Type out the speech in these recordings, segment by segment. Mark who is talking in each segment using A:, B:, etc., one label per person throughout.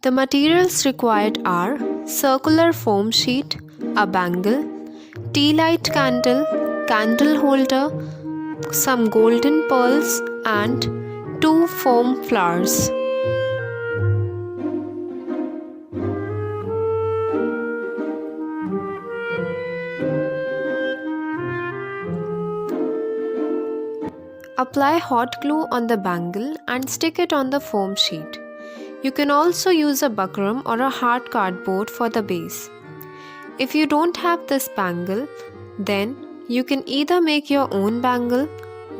A: The materials required are circular foam sheet, a bangle, tea light candle, candle holder, some golden pearls and 2 foam flowers. Apply hot glue on the bangle and stick it on the foam sheet. You can also use a buckram or a hard cardboard for the base. If you don't have this bangle, then you can either make your own bangle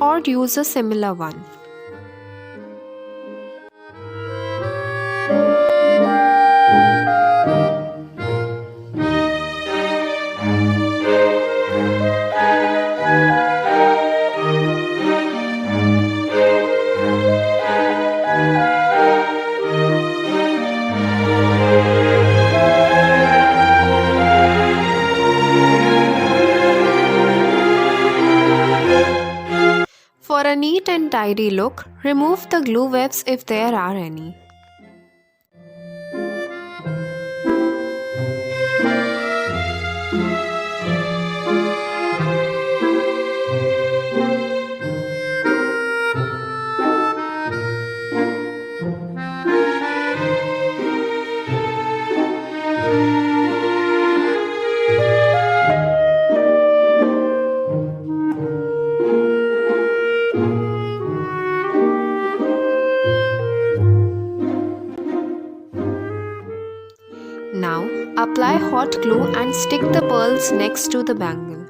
A: or use a similar one. For a neat and tidy look, remove the glue webs if there are any. Now, apply hot glue and stick the pearls next to the bangle.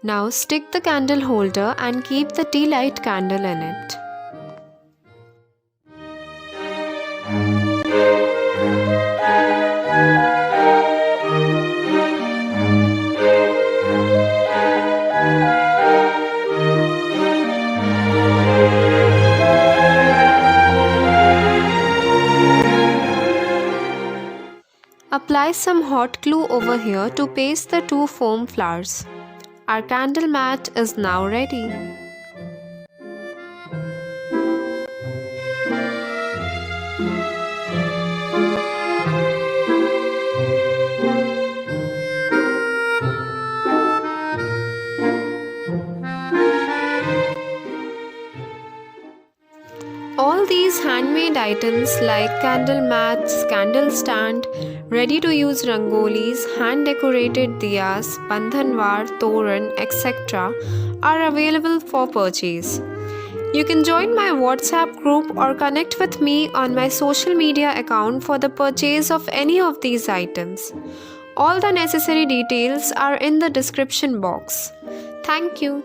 A: Now stick the candle holder and keep the tea light candle in it. Apply some hot glue over here to paste the 2 foam flowers. Our candle mat is now ready. All these handmade items like candle mats, candle stand, ready-to-use rangolis, hand-decorated diyas, bandhanwar, toran, etc. are available for purchase. You can join my WhatsApp group or connect with me on my social media account for the purchase of any of these items. All the necessary details are in the description box. Thank you.